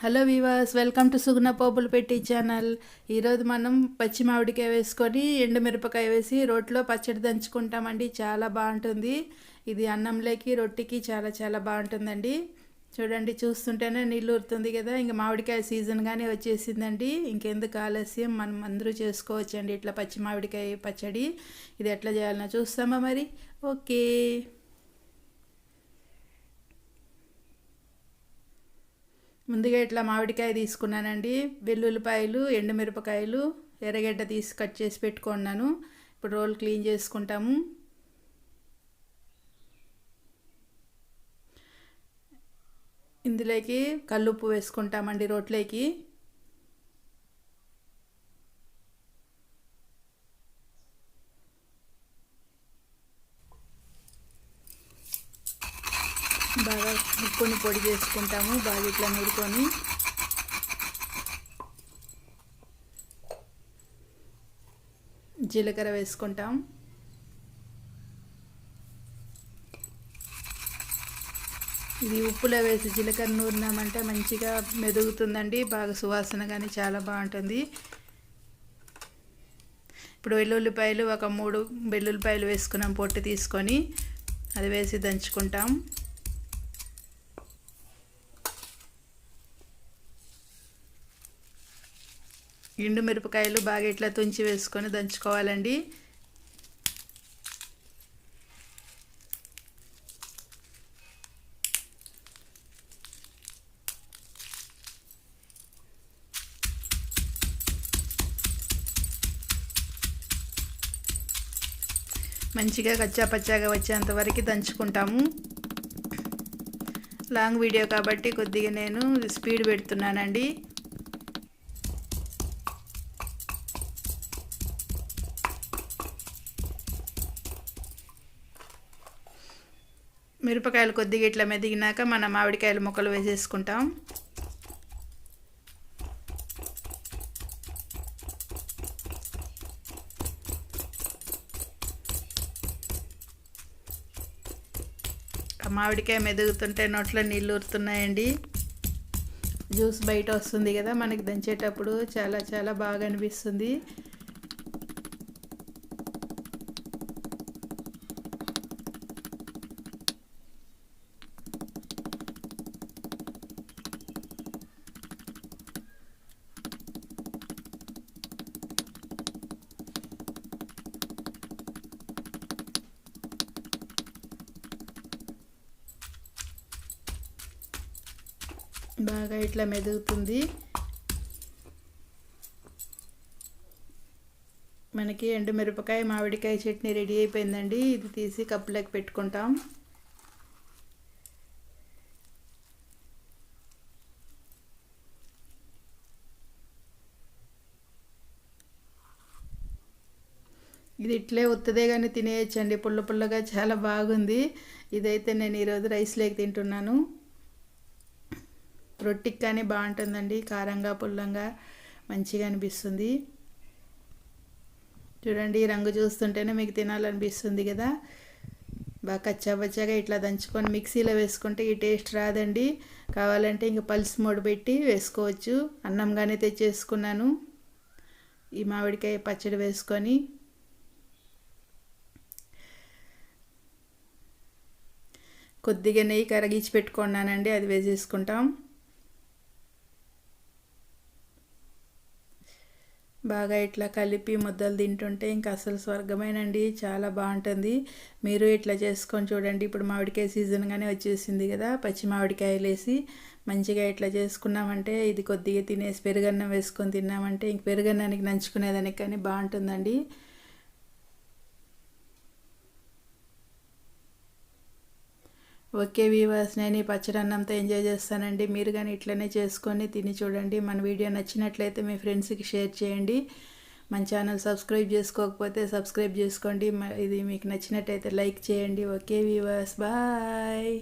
Hello weavers, welcome to సుగుణ పోపులు పెట్టి channel. ఈరోజు మనం పచ్చి మామిడికాయ వేసుకొని ఎండుమిరపకాయ వేసి రోట్లో పచ్చడి దంచుకుంటామండి. చాలా బాగుంటుంది. ఇది అన్నంలోకి రొట్టికి చాలా చాలా బాగుంటుందండి. చూడండి, చూస్తుంటేనే నీళ్ళు ఊరుతుంది కదా. ఇంకా మామిడికాయ సీజన్ కానీ వచ్చేసిందండి. ఇంకెందుకు ఆలస్యం, మనం అందరూ చేసుకోవచ్చండి ఇట్లా పచ్చి మామిడికాయ పచ్చడి. ఇది ఎట్లా చేయాలన్నా చూస్తామా మరి? ఓకే. ముందుగా ఇట్లా మామిడికాయ తీసుకున్నానండి. వెల్లుల్లిపాయలు, ఎండుమిరపకాయలు, ఎర్రగడ్డ తీసి కట్ చేసి పెట్టుకున్నాను. ఇప్పుడు రోల్ క్లీన్ చేసుకుంటాము. ఇందులోకి కల్లుప్పు వేసుకుంటామండి రోట్లోకి. బాగా ఉప్పుని పొడి చేసుకుంటాము. బాగా ఇట్లా నూరుకొని జీలకర్ర వేసుకుంటాం. ఇది ఉప్పులో వేసి జీలకర్ర నూరినామంటే మంచిగా మెదుగుతుందండి. బాగా సువాసన కానీ చాలా బాగుంటుంది. ఇప్పుడు వెల్లుల్లిపాయలు ఒక 3 వెల్లుల్లిపాయలు వేసుకున్నాం. పొట్టు తీసుకొని అది వేసి దంచుకుంటాం. ఎండు మిరపకాయలు బాగా ఇట్లా తుంచి వేసుకొని దంచుకోవాలండి. మంచిగా కచ్చా పచ్చాగా వచ్చేంత వరకు దంచుకుంటాము. లాంగ్ వీడియో కాబట్టి కొద్దిగా నేను స్పీడ్ పెడుతున్నానండి. మిరపకాయలు కొద్దిగా ఇట్లా మెదిగినాక మన మామిడికాయల ముక్కలు వేసేసుకుంటాం. మామిడికాయ మెదుగుతుంటే నోట్లో నీళ్ళు ఊరుతున్నాయండి. జ్యూస్ బయట వస్తుంది కదా, మనకి దంచేటప్పుడు చాలా చాలా బాగా అనిపిస్తుంది. బాగా ఇట్లా మెదుగుతుంది. మనకి ఎండుమిరపకాయ మామిడికాయ చట్నీ రెడీ అయిపోయిందండి. ఇది తీసి కప్పులోకి పెట్టుకుంటాం. ఇది ఇట్లే ఉత్తదే కానీ తినేయచ్చండి. పుల్ల పుల్లగా చాలా బాగుంది. ఇదైతే నేను ఈరోజు రైస్లోకి తింటున్నాను. రొట్టికి కానీ బాగుంటుందండి. కారంగా పుల్లంగా మంచిగా అనిపిస్తుంది. చూడండి, రంగు చూస్తుంటేనే మీకు తినాలనిపిస్తుంది కదా. బాగా కచ్చాబచ్చాగా ఇట్లా దంచుకొని మిక్సీలో వేసుకుంటే ఈ టేస్ట్ రాదండి. కావాలంటే ఇంక పల్స్ మోడ్ పెట్టి వేసుకోవచ్చు. అన్నం కానీ తెచ్చేసుకున్నాను. ఈ మామిడికాయ పచ్చడి వేసుకొని కొద్దిగా నెయ్యి కరిగించి పెట్టుకున్నానండి, అది వేసేసుకుంటాం. బాగా ఇట్లా కలిపి ముద్దలు తింటుంటే ఇంకా అసలు స్వర్గమేనండి. చాలా బాగుంటుంది. మీరు ఇట్లా చేసుకొని చూడండి. ఇప్పుడు మామిడికాయ సీజన్గానే వచ్చేసింది కదా. పచ్చి మామిడికాయలు వేసి మంచిగా ఇట్లా చేసుకున్నామంటే ఇది కొద్దిగా తినేసి పెరుగన్నం వేసుకొని తిన్నామంటే ఇంక పెరుగన్నానికి నంచుకునేదానికి కానీ బాగుంటుందండి. ఓకే వీవర్స్, నేను ఈ పచ్చడి అన్నంతో ఎంజాయ్ చేస్తానండి. మీరు కానీ ఇట్లనే చేసుకొని తిని చూడండి. మన వీడియో నచ్చినట్లయితే మీ ఫ్రెండ్స్కి షేర్ చేయండి. మన ఛానల్ సబ్స్క్రైబ్ చేసుకోకపోతే సబ్స్క్రైబ్ చేసుకోండి. ఇది మీకు నచ్చినట్టయితే లైక్ చేయండి. Okay viewers, bye.